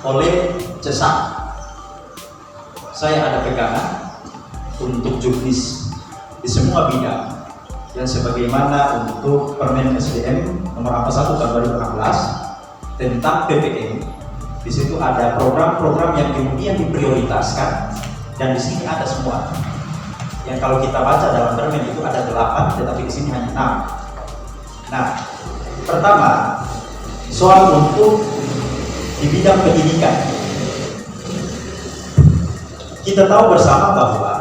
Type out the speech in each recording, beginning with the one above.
oleh CESAK. Saya ada pegangan untuk juknis di semua bidang yang sebagaimana untuk Permen SDM nomor 41 tahun 2016 tentang PPM. Di situ ada program-program yang kemudian diprioritaskan dan di sini ada semua. Yang kalau kita baca dalam Permen itu ada 8, tetapi di sini hanya 6. Nah, pertama soal untuk di bidang pendidikan. Kita tahu bersama bahwa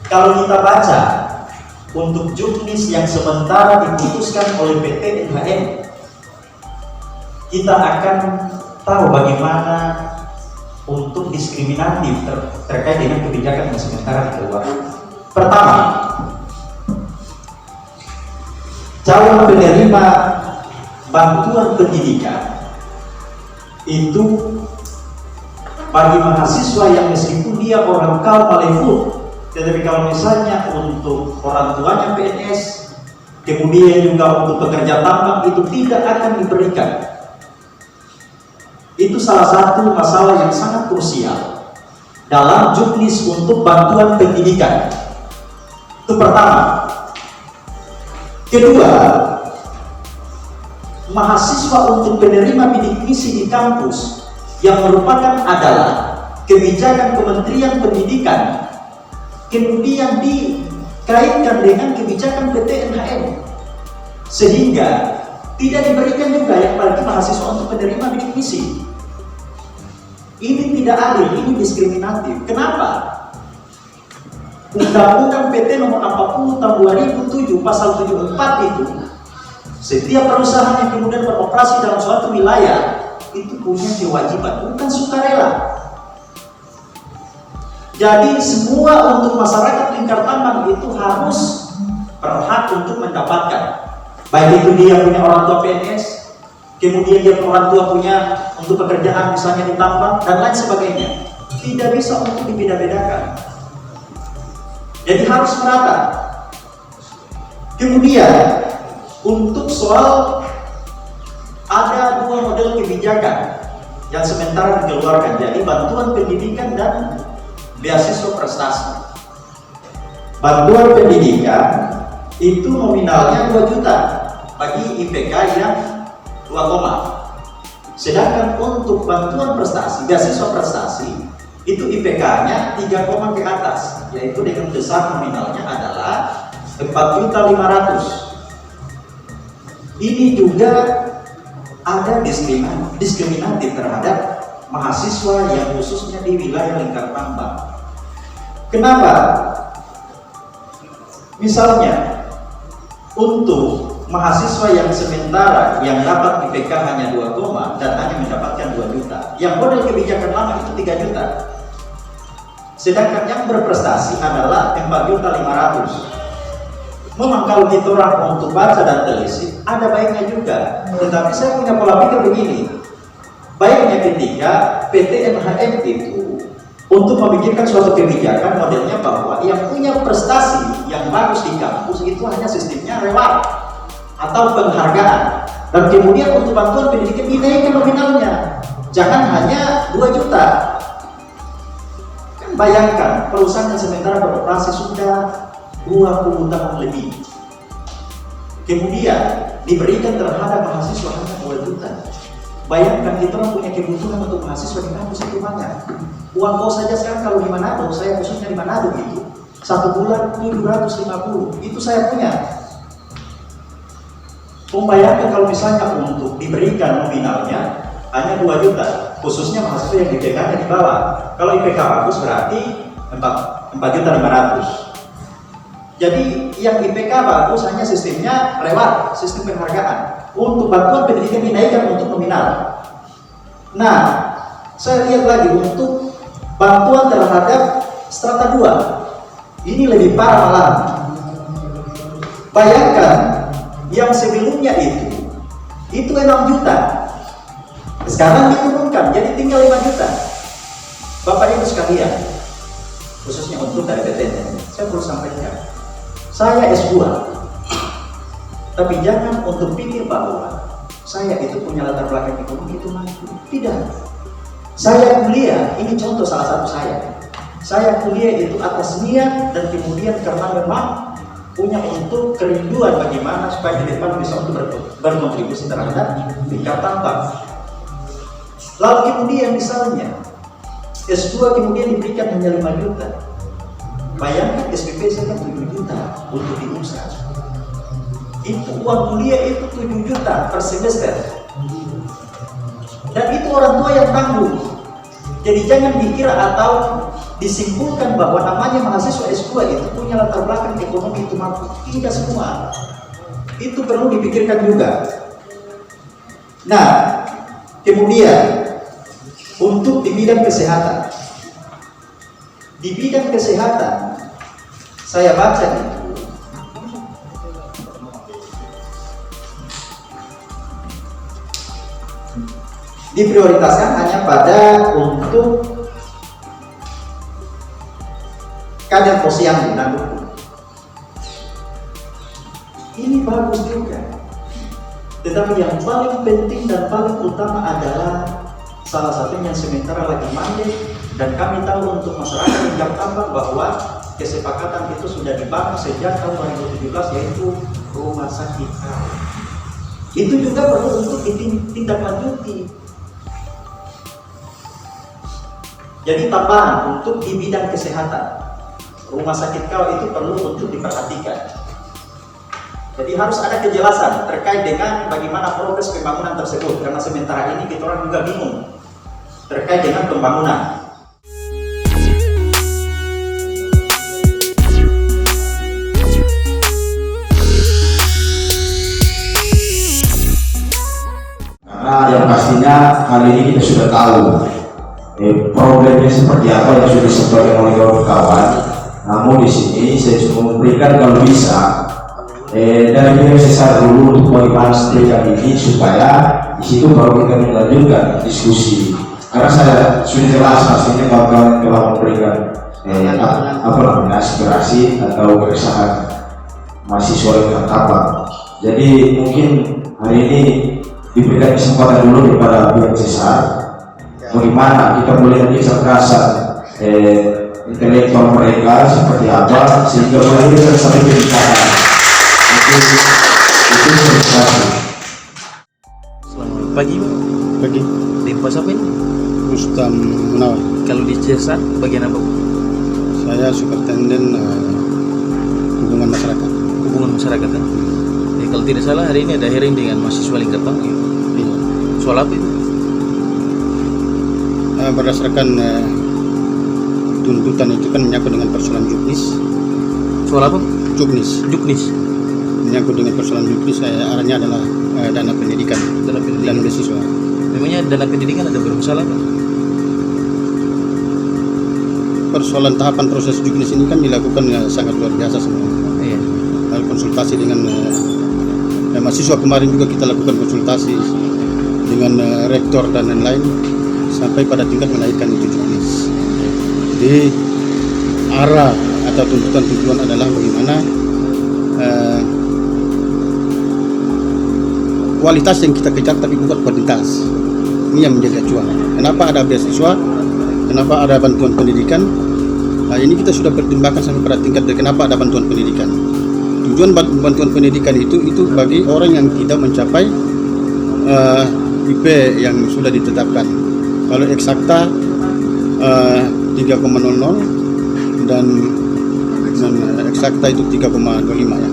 kalau kita baca untuk juknis yang sementara diputuskan oleh PT NHM, kita akan tahu bagaimana untuk diskriminatif terkait dengan kebijakan yang sementara dikeluarkan. Pertama, calon penerima bantuan pendidikan itu bagi mahasiswa yang meskipun dia orang kaum malefut, tetapi kalau misalnya untuk orang tuanya PNS, kemudian juga untuk pekerja tambang, itu tidak akan diberikan. Itu salah satu masalah yang sangat krusial dalam juknis untuk bantuan pendidikan. Itu pertama. Kedua, mahasiswa untuk penerima bidik misi di kampus yang merupakan adalah kebijakan Kementerian Pendidikan kemudian dikaitkan dengan kebijakan PT NHM, sehingga tidak diberikan juga yang bagi mahasiswa untuk penerima bidik misi. Ini tidak adil, ini diskriminatif. Kenapa? Undang-Undang PT nomor 40 tahun 2007 pasal 74 itu, setiap perusahaan yang kemudian beroperasi dalam suatu wilayah itu punya kewajiban, bukan sukarela. Jadi semua untuk masyarakat lingkar tambang itu harus berhak untuk mendapatkan, baik itu dia punya orang tua PNS, kemudian dia orang tua punya untuk pekerjaan misalnya di tambang dan lain sebagainya. Tidak bisa untuk dibeda-bedakan. Jadi harus merata. Kemudian untuk soal ada dua model kebijakan yang sementara dikeluarkan, jadi bantuan pendidikan dan beasiswa prestasi. Bantuan pendidikan itu nominalnya 2 juta bagi IPK yang 2, sedangkan untuk bantuan prestasi, beasiswa prestasi itu IPK-nya 3, ke atas, yaitu dengan besar nominalnya adalah 4.500.000. Ini juga ada diskriminatif terhadap mahasiswa yang khususnya di wilayah lingkar tambang. Kenapa? Misalnya untuk mahasiswa yang sementara yang dapat IPK hanya 2, dan hanya mendapatkan 2 juta, yang model kebijakan lama itu 3 juta, sedangkan yang berprestasi adalah 4.500.000. Memang kalau kita orang untuk baca dan telisik ada baiknya juga, tetapi saya punya pola pikir begini, baiknya ketika PT NHM itu untuk memikirkan suatu kebijakan modelnya bahwa yang punya prestasi yang bagus di kampus itu hanya sistemnya reward atau penghargaan, dan kemudian untuk bantuan pendidikan dinaikkan nominalnya, jangan hanya 2 juta. Kan bayangkan perusahaan yang sementara beroperasi sudah 20 tahun lebih, kemudian diberikan terhadap mahasiswa hanya 2 juta. Bayangkan kita punya kebutuhan untuk mahasiswa di kampus itu banyak. Uang kos saja sekarang kalau di Manado, saya khususnya di Manado itu 1 bulan 750, itu saya punya. Membayangkan kalau misalnya untuk diberikan nominalnya hanya 2 juta, khususnya mahasiswa yang IPK-nya di bawah. Kalau IPK bagus berarti 4.500.000. Jadi yang IPK bagus hanya sistemnya reward, sistem penghargaan. Untuk bantuan pendidikan dinaikkan untuk nominal. Nah, saya lihat lagi untuk bantuan terhadap strata 2. Ini lebih parah malah. Bayangkan yang sebelumnya itu 6 juta. Sekarang diturunkan jadi tinggal 5 juta. Bapak Ibu sekalian, khususnya untuk dari PTN, saya perlu sampaikan. Saya S2, tapi jangan untuk pikir bahwa saya itu punya latar belakang ekonomi itu maju. Tidak. Saya kuliah, ini contoh salah satu saya kuliah itu atas niat dan kemudian karena memang punya untuk kerinduan bagaimana supaya ke depan bisa untuk berkontribusi terhadap tingkat tambang. Lalu kemudian misalnya S2 kemudian diberikan hanya 5 juta. Bayangkan SPP saya kan 7 juta untuk di UNSA. Itu uang kuliah itu 7 juta per semester. Dan itu orang tua yang tanggung. Jadi jangan dikira atau disimpulkan bahwa namanya mahasiswa S2 itu punya latar belakang ekonomi itu mampu. Tidak semua. Itu perlu dipikirkan juga. Nah, kemudian untuk di bidang kesehatan. Di bidang kesehatan saya baca itu diprioritaskan hanya pada untuk kader posyandu dan hukum. Ini bagus juga. Tetapi yang paling penting dan paling utama adalah salah satunya sementara lagi mandek dan kami tahu untuk masyarakat yang tambang bahwa kesepakatan itu sudah dibangun sejak tahun 2017 yaitu rumah sakit. Itu juga perlu untuk ditindaklanjuti. Jadi tambahan untuk di bidang kesehatan, rumah sakit kau itu perlu untuk diperhatikan. Jadi harus ada kejelasan terkait dengan bagaimana progres pembangunan tersebut, karena sementara ini kita orang juga bingung terkait dengan pembangunan. Karena yang pastinya kali ini kita sudah tahu problemnya seperti apa yang sudah disampaikan oleh kawan-kawan. Namun di sini saya cuma memberikan kalau bisa dari pihak sesar dulu untuk bagaimana setrika ini supaya di situ baru kita melanjutkan diskusi. Karena saya sudah jelas pastinya kawan-kawan telah memberikan aspirasi atau keresahan mahasiswa yang terkabang. Jadi mungkin hari ini diberikan kesempatan dulu kepada pihak sesar. Bagaimana kita melihat kecerdasan intelektual mereka seperti apa sehingga melahirkan satu pendidikan itu Selamat pagi. Pagi. Di pos apa ini? Rustam Munawar. Kalau di CSA bagian apa? Saya superintenden hubungan masyarakat. Hubungan masyarakat kan? Kalau tidak salah hari ini ada hearing dengan mahasiswa Lingkatang. Iya. Soal apa itu? Berdasarkan tuntutan itu kan menyangkut dengan persoalan juknis. Soal apa? Juknis menyangkut dengan persoalan juknis. Arahnya adalah dana pendidikan dan beasiswa. Memangnya dana pendidikan ada bermasalah kan? Persoalan tahapan proses juknis ini kan dilakukan sangat luar biasa sebenarnya. Iya. Lalu konsultasi dengan mahasiswa kemarin juga kita lakukan konsultasi dengan rektor dan lain-lain sampai pada tingkat melahirkan itu juknis. Jadi arah atau tuntutan tujuan adalah bagaimana kualitas yang kita kejar tapi bukan kuantitas. Ini yang menjadi acuan. Kenapa ada beasiswa? Kenapa ada bantuan pendidikan? Nah, ini kita sudah pertimbangkan sampai pada tingkat kenapa ada bantuan pendidikan. Tujuan bantuan pendidikan itu bagi orang yang tidak mencapai IP yang sudah ditetapkan. Kalau eksakta 3,00 dan eksakta itu 3,25 ya.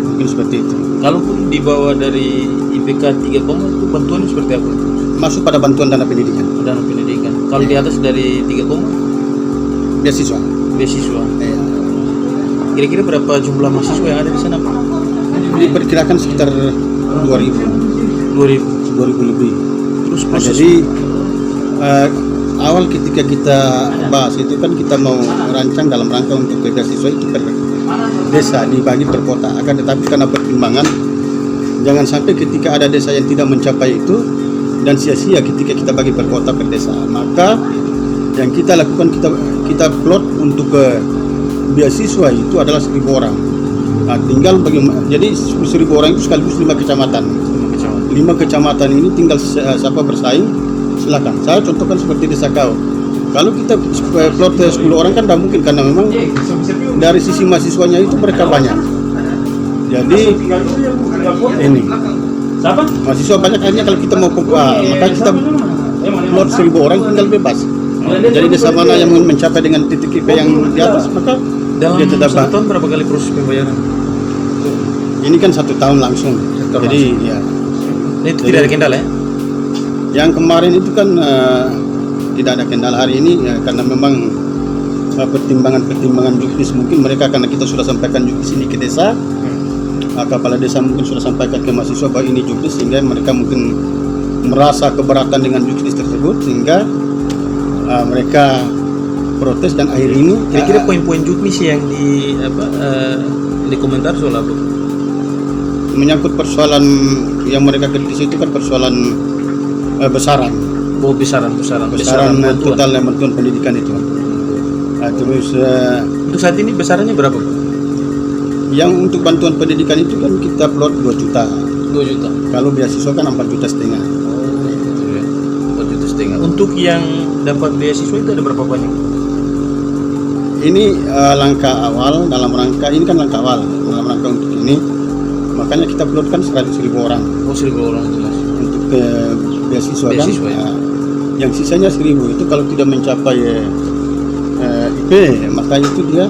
Mungkin seperti itu. Kalaupun dibawa dari IPK 3, itu bantuan seperti apa? Masuk pada bantuan dana pendidikan. Dana pendidikan. Kalau di atas dari 3, beasiswa. beasiswa. Ya. Kira-kira berapa jumlah mahasiswa yang ada di sana, Pak? Diperkirakan sekitar 2.000 lebih. Terus Nah, proses jadi awal ketika kita bahas itu kan kita mau merancang dalam rangka untuk beasiswa itu per desa dibagi per kota. Akan tetapi karena pertimbangan jangan sampai ketika ada desa yang tidak mencapai itu dan sia-sia ketika kita bagi per kota per desa, maka yang kita lakukan kita plot untuk beasiswa itu adalah 1.000 orang. Nah, tinggal bagaimana, jadi 1.000 orang itu sekaligus 5 kecamatan. 5 kecamatan ini tinggal siapa bersaing silakan. Saya contohkan seperti desa kau. Kalau kita plot 10 orang kan tidak mungkin, karena memang dari sisi mahasiswanya itu mereka banyak. Jadi ini mahasiswa banyak, akhirnya kalau kita mau maka kita plot 1000 orang tinggal bebas. Jadi desa mana yang mencapai dengan titik IP yang di atas, maka Dalam dia tetap 1 tahun berapa kali proses pembayaran? ini kan 1 tahun langsung. tahun Jadi ya, Ini tidak ada kendala ya? yang kemarin itu kan tidak ada kendala. Hari ini ya, karena memang pertimbangan juknis, mungkin mereka, karena kita sudah sampaikan juknis ini ke desa, kepala desa mungkin sudah sampaikan ke mahasiswa bahwa ini juknis, sehingga mereka mungkin merasa keberatan dengan juknis tersebut, sehingga mereka protes. Dan akhir ini Kira-kira poin-poin juknis yang di komentar soal apa? menyangkut persoalan yang mereka kritisi itu kan persoalan besaran Besaran bantuan. total bantuan pendidikan itu. Terus Untuk saat ini besarannya berapa, Pak? yang untuk bantuan pendidikan itu kan kita plot 2 juta. 2 juta. Kalau beasiswa kan 4,5 juta. Gitu ya. 4,5 juta. Untuk yang dapat beasiswa itu ada berapa banyak? Ini langkah awal dalam rangka untuk ini, makanya kita plotkan 100.000 orang Oh, 1.000 orang jelas. untuk beasiswa kan. Beasiswa, ya. Yang sisanya 1.000 itu kalau tidak mencapai IP, maka itu dia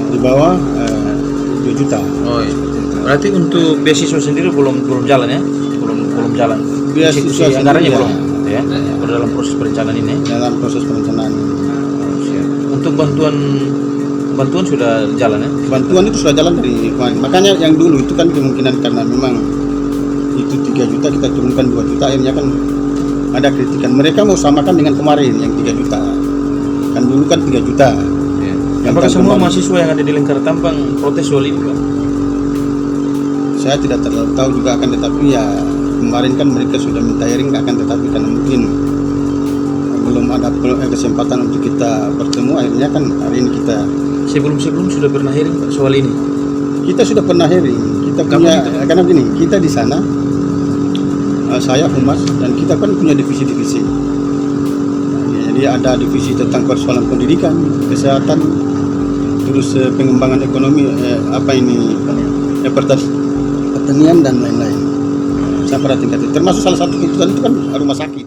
di bawah 2 juta. Oh iya, seperti itu. Berarti untuk beasiswa sendiri belum jalan ya? Belum jalan. Beasiswa Eksekusi sendiri anggarannya ya. belum, ya? Baru dalam proses perencanaan ini. Dalam proses perencanaan. Siap. Untuk bantuan sudah jalan ya? Bantuan itu sudah jalan dari kemarin. Makanya yang dulu itu kan kemungkinan karena memang itu 3 juta kita turunkan 2 juta, akhirnya kan ada kritikan. Mereka mau samakan dengan kemarin yang 3 juta. Kan dulu kan 3 juta. Ya. Yang Apakah kan semua kembali. mahasiswa yang ada di Lingkar Tampang protes soal ini, Pak? Saya tidak terlalu tahu juga, akan tetapi ya kemarin kan mereka sudah minta hearing, akan tetapi karena mungkin belum ada kesempatan untuk kita bertemu, akhirnya kan hari ini kita Sebelum sudah pernah hearing, Pak, soal ini? kita sudah pernah hearing. Kita Kapan punya itu? karena gini, kita di sana saya humas dan kita kan punya divisi-divisi. Jadi ada divisi tentang persoalan pendidikan, kesehatan, terus pengembangan ekonomi, pertanian dan lain-lain. Sampai tingkat itu. Termasuk salah satu keputusan itu kan rumah sakit.